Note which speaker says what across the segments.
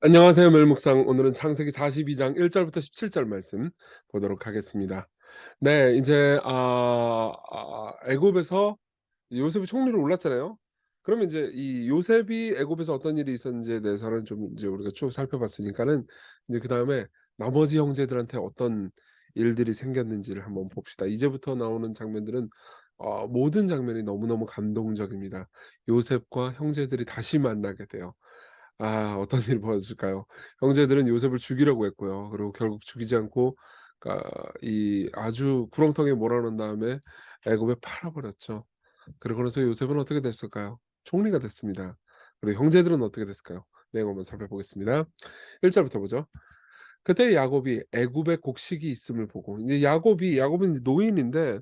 Speaker 1: 안녕하세요. 멜묵상. 오늘은 창세기 42장 1절부터 17절 말씀 보도록 하겠습니다. 네, 이제 애굽에서 요셉이 총리로 올랐잖아요. 그러면 이제 이 요셉이 애굽에서 어떤 일이 있었는지에 대해서는 좀 이제 우리가 쭉 살펴봤으니까는 이제 그다음에 나머지 형제들한테 어떤 일들이 생겼는지를 한번 봅시다. 이제부터 나오는 장면들은 모든 장면이 너무너무 감동적입니다. 요셉과 형제들이 다시 만나게 돼요. 어떤 일이 벌어질까요? 형제들은 요셉을 죽이려고 했고요. 그리고 결국 죽이지 않고 그러니까 이 아주 구렁텅이에 몰아넣은 다음에 애굽에 팔아버렸죠. 그러고 나서 요셉은 어떻게 됐을까요? 총리가 됐습니다. 그리고 형제들은 어떻게 됐을까요? 내용 한번 살펴보겠습니다. 1 절부터 보죠. 그때 야곱이 애굽에 곡식이 있음을 보고, 이제 야곱은 이제 노인인데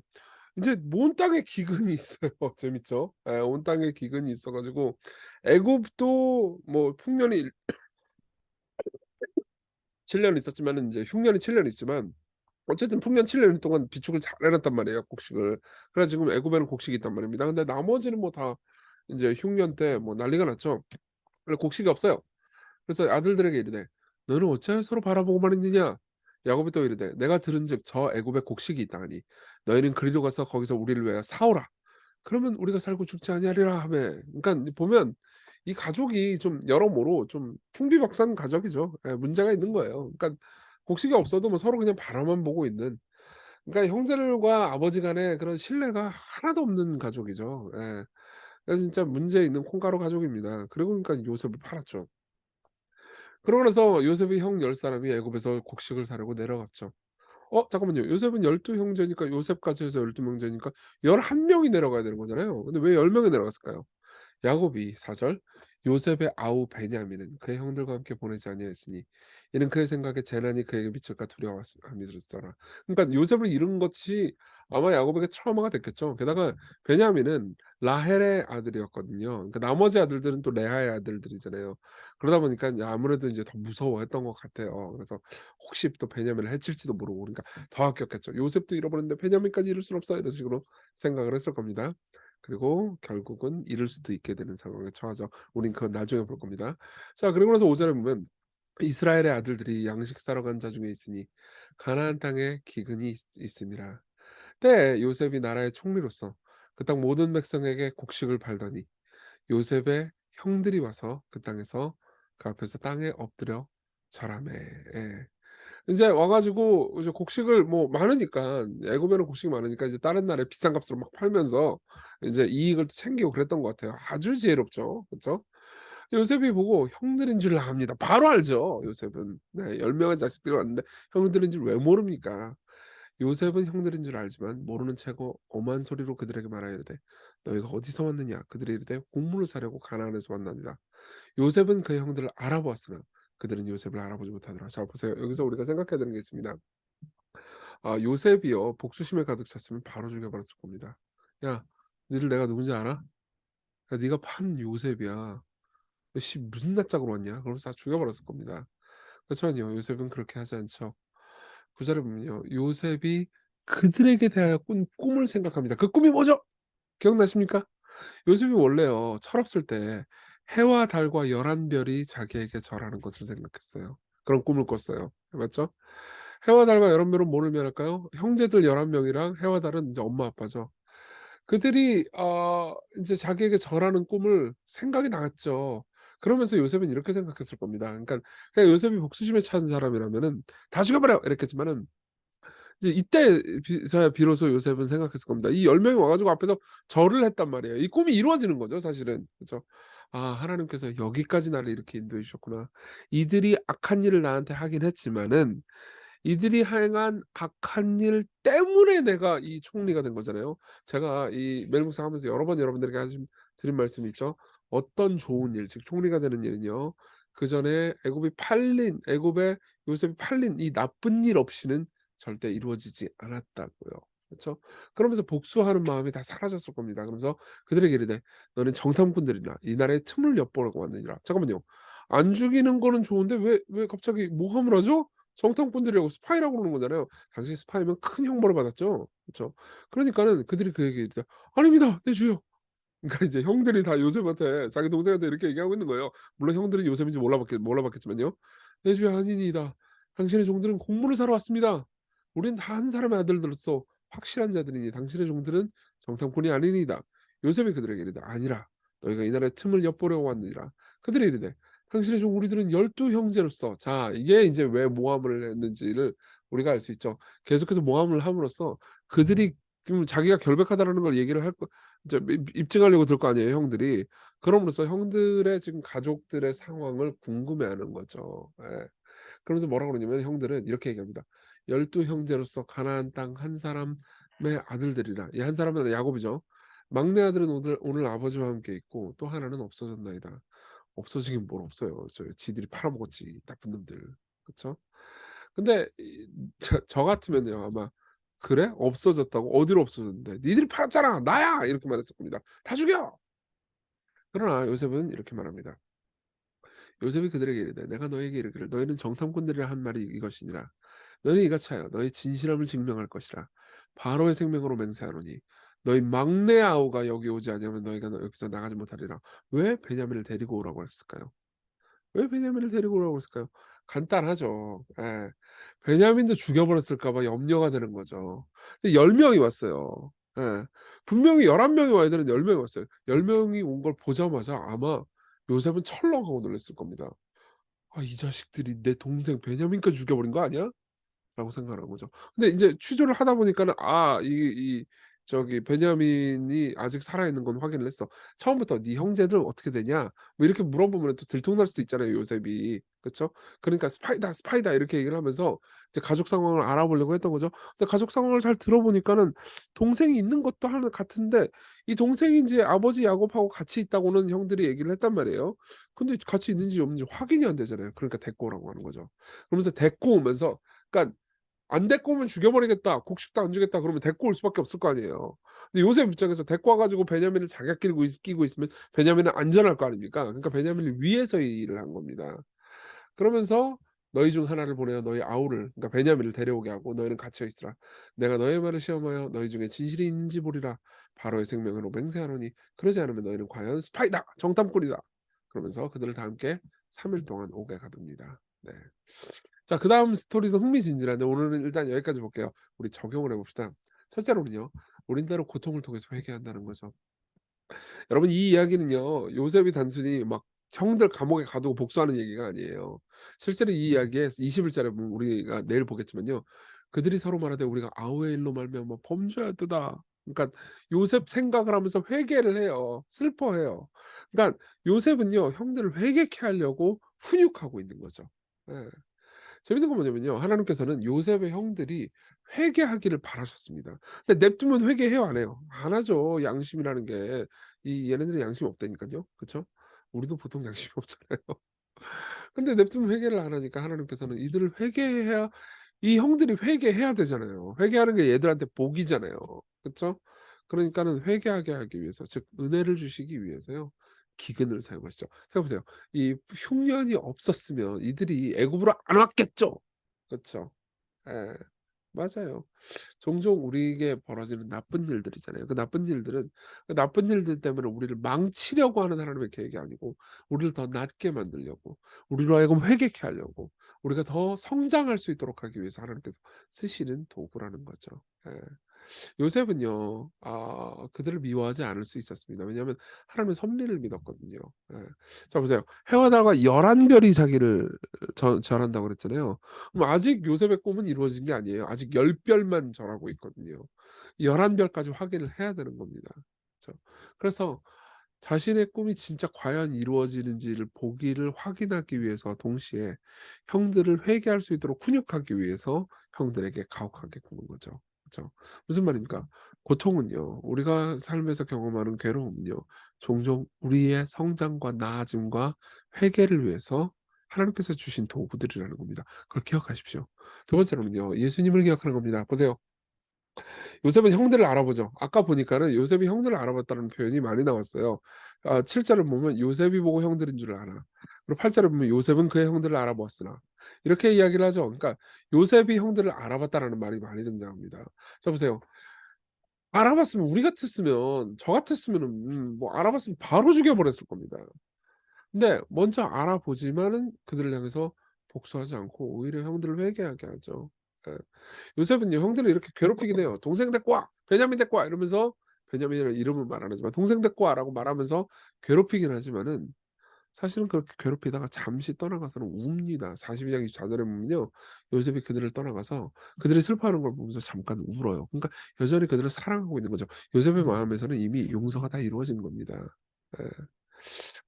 Speaker 1: 이제 온 땅에 기근이 있어요. 재밌죠? 예, 온 땅에 기근이 있어 가지고 애굽도 뭐 풍년이 7년 있었지만은 이제 흉년이 7년 있지만 어쨌든 풍년 7년 동안 비축을 잘 해 놨단 말이에요, 곡식을. 그래서 지금 애굽에는 곡식이 있단 말입니다. 근데 나머지는 뭐 다 인제 흉년 때 뭐 난리가 났죠. 그래서 곡식이 없어요. 그래서 아들들에게 이르되 "너희는 어찌하여 서로 바라보고만 있느냐?" 야곱이 또 이르되 "내가 들은즉 저 애굽에 곡식이 있다 하니 너희는 그리로 가서 거기서 우리를 위하여 사오라. 그러면 우리가 살고 죽지 아니하리라 하매." 그러니까 보면 이 가족이 좀 여러모로 좀 풍비박산 가족이죠. 예, 문제가 있는 거예요. 그러니까 곡식이 없어도 뭐 서로 그냥 바라만 보고 있는, 그러니까 형제들과 아버지 간에 그런 신뢰가 하나도 없는 가족이죠. 예. 그래서 진짜 문제 있는 콩가루 가족입니다. 그러고 그러니까 요셉을 팔았죠. 그러고 나서 요셉의 형 10 사람이 애굽에서 곡식을 사려고 내려갔죠. 잠깐만요. 요셉은 12 형제니까 요셉까지 해서 12 형제니까 11 명이 내려가야 되는 거잖아요. 근데 왜 10 명이 내려갔을까요? 야곱이 4 절 요셉의 아우 베냐민은 그의 형들과 함께 보내지 아니하였으니 이는 그의 생각에 재난이 그에게 미칠까 두려워함이 들었더라. 그러니까 요셉을 잃은 것이 아마 야곱에게 트라우마가 됐겠죠. 게다가 베냐민은 라헬의 아들이었거든요. 그러니까 나머지 아들들은 또 레아의 아들들이잖아요. 그러다 보니까 이제 아무래도 이제 더 무서워했던 것 같아요. 그래서 혹시 또 베냐민을 해칠지도 모르고 그러니까 더 아꼈겠죠. '요셉도 잃어버렸는데 베냐민까지 잃을 순 없어.' 이런 식으로 생각을 했을 겁니다. 그리고 결국은 잃을 수도 있게 되는 상황에 처하죠. 우린 그건 나중에 볼 겁니다. 자, 그리고 나서 5 절에 보면 이스라엘의 아들들이 양식 사러 간 자 중에 있으니 가나안 땅에 기근이 있음이라. 때에 요셉이 나라의 총리로서 그 땅 모든 백성에게 곡식을 팔더니 요셉의 형들이 와서 그 땅에서 그 앞에서 땅에 엎드려 절하매. 예. 인제 와 가지고 이제 곡식을 뭐 많으니까 애굽에는 곡식이 많으니까 이제 다른 나라에 비싼 값으로 막 팔면서 이제 이익을 챙기고 그랬던 것 같아요. 아주 지혜롭죠. 그쵸? 요셉이 보고 형들인 줄 압니다. 바로 알죠, 요셉은. 네. 10 명의 자식들이 왔는데 형들인 줄 왜 모릅니까? 요셉은 형들인 줄 알지만 모르는 채고 엄한 소리로 그들에게 말하여 이르되 "너희가 어디서 왔느냐?" 그들이 이르되 "곡물을 사려고 가나안에서 왔나이다." 요셉은 그의 형들을 알아보았으나 그들은 요셉을 알아보지 못하더라. 자, 보세요. 여기서 우리가 생각해야 되는 게 있습니다. 요셉이요, 복수심에 가득 찼으면 바로 죽여 버렸을 겁니다. "야, 니들 내가 누군지 알아? 야, 네가 판 요셉이야. 너 무슨 낯짝으로 왔냐?" 그러면서 다 죽여 버렸을 겁니다. 그렇지만요, 요셉은 그렇게 하지 않죠. 9 절에 보면요, 요셉이 그들에게 대하여 꾼 꿈을 생각합니다. 그 꿈이 뭐죠? 기억나십니까? 요셉이 원래요, 철없을 때 해와 달과 11 별이 자기에게 절하는 것을 생각했어요. 그런 꿈을 꿨어요. 맞죠? 해와 달과 11 별은 뭐를 의미할까요? 형제들 11 명이랑 해와 달은 인제 엄마 아빠죠. 그들이 인제 자기에게 절하는 꿈을 생각이 났죠. 그러면서 요셉은 이렇게 생각했을 겁니다. 그러니까 그냥 요셉이 복수심에 찬 사람이라면은 "다 죽여 버려." 이랬겠지만은 이제 이때 서야 비로소 요셉은 생각했을 겁니다. 이 10 명이 와 가지고 앞에서 절을 했단 말이에요. 이 꿈이 이루어지는 거죠, 사실은. 그죠? '아, 하나님께서 여기까지 나를 이렇게 인도해 주셨구나. 이들이 악한 일을 나한테 하긴 했지만은 이들이 행한 악한 일 때문에 내가 이 총리가 된 거잖아요.' 제가 이 멘붕상하면서 여러 번 여러분들에게 드린 말씀이 있죠. 어떤 좋은 일, 즉 총리가 되는 일은요, 그전에 애굽에 요셉이 팔린 이 나쁜 일 없이는 절대 이루어지지 않았다고요. 그렇죠? 그러면서 복수하는 마음이 다 사라졌을 겁니다. 그러면서 그들에게 이르되 "너는 정탐꾼들이나 이 나라의 틈을 엿보려고 왔느니라." 잠깐만요. 안 죽이는 거는 좋은데 왜 갑자기 모함을 하죠? 정탐꾼들이라고 스파이라고 그러는 거잖아요. 당시 스파이면 큰 형벌을 받았죠. 그쵸? 그러니까는 그들이 그에게 이르되 "아닙니다, 내 주여. 그러니까 이제 형들이 다 요셉한테 자기 동생한테 이렇게 얘기하고 있는 거예요. 물론 형들은 요셉인지 몰라봤겠지만요. "내 주의 한인이다. 당신의 종들은 공물을 사러 왔습니다. 우리는 다 한 사람의 아들들로서 확실한 자들이니 당신의 종들은 정탐꾼이 아니니이다." 요셉이 그들에게 이르되 아니라 너희가 이 나라의 틈을 엿보려고 왔느니라. 그들이 이르되 당신의 종 우리들은 12 형제로서 자 이게 이제 왜 모함을 했는지를 우리가 알 수 있죠. 계속해서 모함을 함으로써 그들이 지금 자기가 결백하다라는 걸 얘기를 할 거 이제 입증하려고 들 거 아니에요 형들이. 그럼으로써 형들의 지금 가족들의 상황을 궁금해하는 거죠. 예. 그러면서 뭐라 그러냐면 형들은 이렇게 얘기합니다. "12 형제로서 가나안 땅 한 사람의 아들들이라." 이 한 사람은 야곱이죠. "막내 아들은 오늘 아버지와 함께 있고 또 하나는 없어졌나이다." 없어지긴 뭘 없어요. 지들이 팔아먹었지 나쁜 놈들. 그쵸? 근데 저 같으면요 아마 "그래? 없어졌다고? 어디로 없어졌는데?" "니들이 팔았잖아. 나야!" 이렇게 말했을 겁니다. "다 죽여!" 그러나 요셉은 이렇게 말합니다. 요셉이 그들에게 이르되 내가 너에게 이르기를 너희는 정탐꾼들이라 한 말이 이것이니라. 너희는 이같이 하여 너희 진실함을 증명할 것이라. 바로의 생명으로 맹세하노니 너희 막내 아우가 여기 오지 아니하면 너희가 여기서 나가지 못하리라. 왜 베냐민을 데리고 오라고 했을까요? 왜 베냐민을 데리고 오라고 했을까요? 간단하죠. 예. 베냐민도 죽여버렸을까 봐 염려가 되는 거죠. 근데 10 명이 왔어요. 예. 분명히 11 명이 와야 되는데 10 명이 왔어요. 10 명이 온 걸 보자마자 아마 요셉은 철렁하고 놀랐을 겁니다. '아 이 자식들이 내 동생 베냐민까지 죽여버린 거 아니야?' 라고 생각하는 거죠. 근데 인제 취조를 하다 보니까는 저기 베냐민이 아직 살아있는 건 확인을 했어. 처음부터 "네 형제들 어떻게 되냐?" 뭐 이렇게 물어보면 또 들통날 수도 있잖아요 요셉이. 그쵸? 그러니까 "스파이다, 스파이다." 이렇게 얘기를 하면서 이제 가족 상황을 알아보려고 했던 거죠. 근데 가족 상황을 잘 들어보니까는 동생이 있는 것도 하는 같은데 이 동생이 인제 아버지 야곱하고 같이 있다고는 형들이 얘기를 했단 말이에요. 근데 같이 있는지 없는지 확인이 안 되잖아요. 그러니까 데리고 오라고 하는 거죠. 그러면서 데리고 오면서 그러니까 안 데리고 오면 죽여버리겠다. 곡식도 안 주겠다. 그러면 데리고 올 수밖에 없을 거 아니에요. 근데 요셉 입장에서 데리고 와 가지고 베냐민을 자기가 끼고 있으면 베냐민은 안전할 거 아닙니까? 그러니까 베냐민을 위해서 이 일을 한 겁니다. 그러면서 "너희 중 하나를 보내어 너희 아우를" 그러니까 베냐민을 데려오게 하고 "너희는 갇혀 있으라. 내가 너의 말을 시험하여 너희 중에 진실이 있는지 보리라. 바로의 생명으로 맹세하노니 그러지 않으면 너희는 과연 스파이다. 정탐꾼이다." 그러면서 그들을 다 함께 3일 동안 옥에 가둡니다. 네. 자 그다음 스토리도 흥미진진한데 오늘은 일단 여기까지 볼게요. 우리 적용을 해 봅시다. 첫째로는요. 우린대로 고통을 통해서 회개한다는 거죠. 여러분 이 이야기는요. 요셉이 단순히 막 형들 감옥에 가두고 복수하는 얘기가 아니에요. 실제로 이 이야기에 20 일절에 보면 우리가 내일 보겠지만요. 그들이 서로 말하되 "우리가 아우의 일로 말미암아 범죄하였도다." 그러니까 요셉 생각을 하면서 회개를 해요. 슬퍼해요. 그러니까 요셉은요. 형들을 회개케 하려고 훈육하고 있는 거죠. 예. 재밌는 건 뭐냐면요. 하나님께서는 요셉의 형들이 회개하기를 바라셨습니다. 근데 냅두면 회개해요, 안 해요? 안 하죠. 양심이라는 게. 얘네들은 양심이 없다니깐요. 그쵸? 우리도 보통 양심이 없잖아요. 근데 냅두면 회개를 안 하니까 하나님께서는 이들을 회개해야 이 형들이 회개해야 되잖아요. 회개하는 게 얘들한테 복이잖아요. 그쵸? 그러니까는 회개하게 하기 위해서 즉 은혜를 주시기 위해서요. 기근을 사용하시죠. 생각해 보세요. 이 흉년이 없었으면 이들이 애굽으로 안 왔겠죠. 그쵸? 예. 맞아요. 종종 우리에게 벌어지는 나쁜 일들이잖아요. 그 나쁜 일들은 그 나쁜 일들 때문에 우리를 망치려고 하는 하나님의 계획이 아니고 우리를 더 낮게 만들려고 우리로 하여금 회개케 하려고 우리가 더 성장할 수 있도록 하기 위해서 하나님께서 쓰시는 도구라는 거죠. 예. 요셉은요. 그들을 미워하지 않을 수 있었습니다. 왜냐하면 하나님의 섭리를 믿었거든요. 예. 자 보세요. 해와 달과 11 별이 자기를 절한다고 그랬잖아요. 그럼 아직 요셉의 꿈은 이루어진 게 아니에요. 아직 10 별만 절하고 있거든요. 11 별까지 확인을 해야 되는 겁니다. 그쵸. 그래서 자신의 꿈이 진짜 과연 이루어지는지를 보기를 확인하기 위해서 동시에 형들을 회개할 수 있도록 훈육하기 위해서 형들에게 가혹하게 구는 거죠. 그죠? 무슨 말입니까? 고통은요. 우리가 삶에서 경험하는 괴로움은요. 종종 우리의 성장과 나아짐과 회개를 위해서 하나님께서 주신 도구들이라는 겁니다. 그걸 기억하십시오. 두 번째로는요. 예수님을 기억하는 겁니다. 보세요. 요셉은 형들을 알아보죠. 아까 보니까는 요셉이 형들을 알아봤다는 표현이 많이 나왔어요. 7 절을 보면 요셉이 보고 형들인 줄 알아. 그리고 8 절에 보면 요셉은 그의 형들을 알아보았으나 이렇게 이야기를 하죠. 그러니까 요셉이 형들을 알아봤다라는 말이 많이 등장합니다. 자 보세요. 알아봤으면 우리 같았으면 저 같았으면은 뭐 알아봤으면 바로 죽여 버렸을 겁니다. 근데 먼저 알아보지만은 그들을 향해서 복수하지 않고 오히려 형들을 회개하게 하죠. 예. 요셉은요 형들을 이렇게 괴롭히긴 해요. "동생 데리고 와. 베냐민 데리고 와." 이러면서 베냐민이라는 이름은 말 안 하지만 "동생 데리고 와."라고 말하면서 괴롭히긴 하지만은 사실은 그렇게 괴롭히다가 잠시 떠나가서는 웁니다. 42장 24절에 보면요. 요셉이 그들을 떠나가서 그들이 슬퍼하는 걸 보면서 잠깐 울어요. 그러니까 여전히 그들을 사랑하고 있는 거죠. 요셉의 마음에서는 이미 용서가 다 이루어진 겁니다. 예.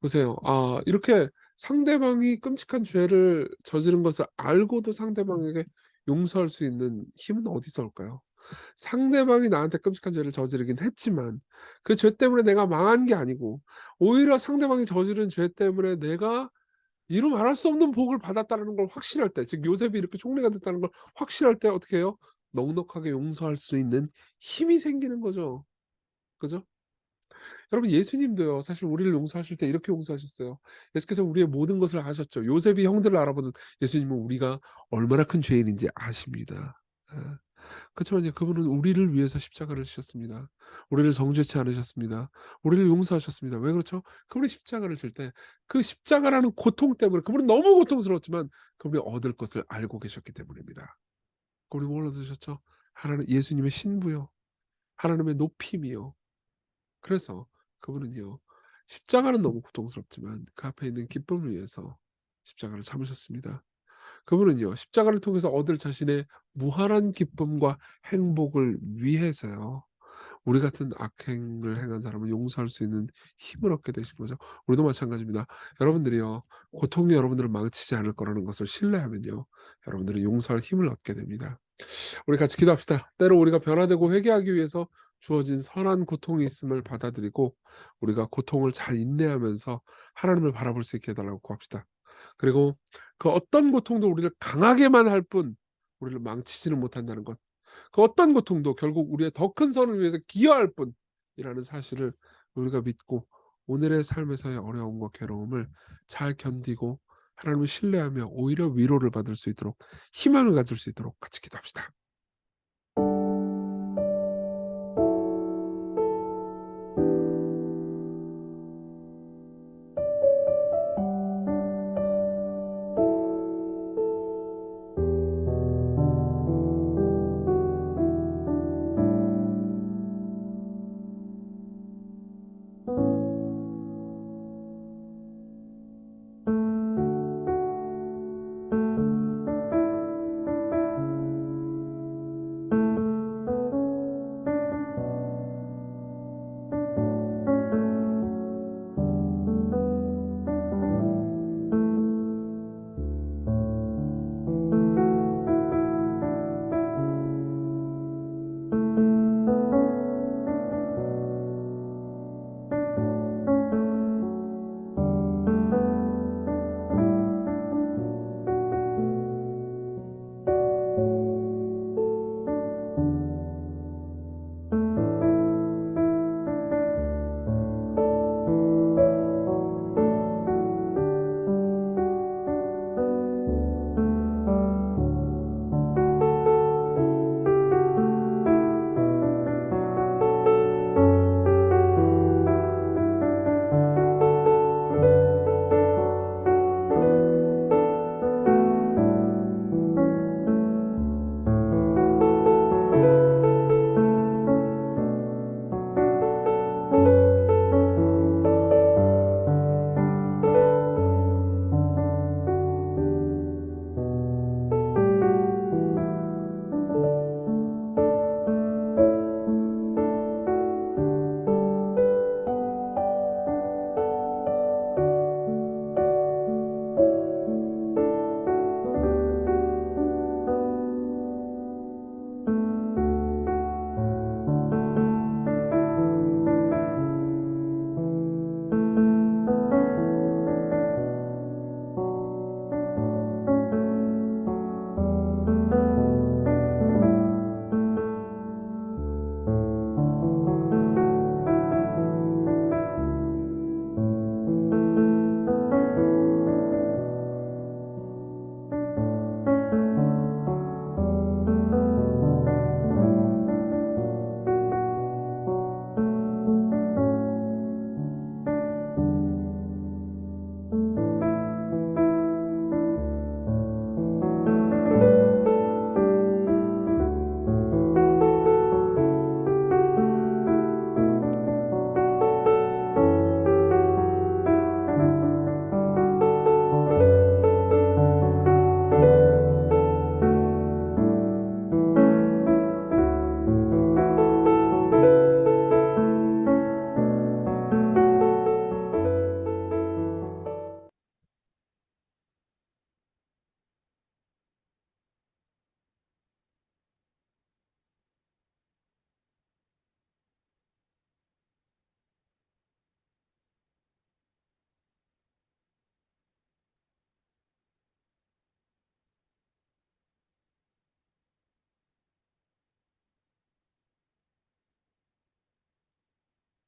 Speaker 1: 보세요. 아 이렇게 상대방이 끔찍한 죄를 저지른 것을 알고도 상대방에게 용서할 수 있는 힘은 어디서 올까요? 상대방이 나한테 끔찍한 죄를 저지르긴 했지만 그 죄 때문에 내가 망한 게 아니고 오히려 상대방이 저지른 죄 때문에 내가 이루 말할 수 없는 복을 받았다라는 걸 확신할 때, 즉 요셉이 이렇게 총리가 됐다는 걸 확신할 때 어떻게 해요? 넉넉하게 용서할 수 있는 힘이 생기는 거죠. 그죠? 여러분 예수님도요. 사실 우리를 용서하실 때 이렇게 용서하셨어요. 예수께서 우리의 모든 것을 아셨죠. 요셉이 형들을 알아보듯 예수님은 우리가 얼마나 큰 죄인인지 아십니다. 예. 그렇지만요. 그분은 우리를 위해서 십자가를 지셨습니다. 우리를 정죄치 않으셨습니다. 우리를 용서하셨습니다. 왜 그렇죠? 그분이 십자가를 질 때 그 십자가라는 고통 때문에 그분은 너무 고통스러웠지만 그분이 얻을 것을 알고 계셨기 때문입니다. 그분이 뭘 얻으셨죠? 하나는 예수님의 신부요. 하나님의 높임이요. 그래서 그분은요. 십자가는 너무 고통스럽지만 그 앞에 있는 기쁨을 위해서 십자가를 참으셨습니다. 그분은요. 십자가를 통해서 얻을 자신의 무한한 기쁨과 행복을 위해서요. 우리 같은 악행을 행한 사람을 용서할 수 있는 힘을 얻게 되신 거죠. 우리도 마찬가지입니다. 여러분들이요. 고통이 여러분들을 망치지 않을 거라는 것을 신뢰하면요. 여러분들은 용서할 힘을 얻게 됩니다. 우리 같이 기도합시다. 때로 우리가 변화되고 회개하기 위해서 주어진 선한 고통이 있음을 받아들이고 우리가 고통을 잘 인내하면서 하나님을 바라볼 수 있게 해 달라고 구합시다. 그리고 그 어떤 고통도 우리를 강하게만 할 뿐 우리를 망치지는 못한다는 것. 그 어떤 고통도 결국 우리의 더 큰 선을 위해서 기여할 뿐이라는 사실을 우리가 믿고 오늘의 삶에서의 어려움과 괴로움을 잘 견디고 하나님을 신뢰하며 오히려 위로를 받을 수 있도록 희망을 가질 수 있도록 같이 기도합시다.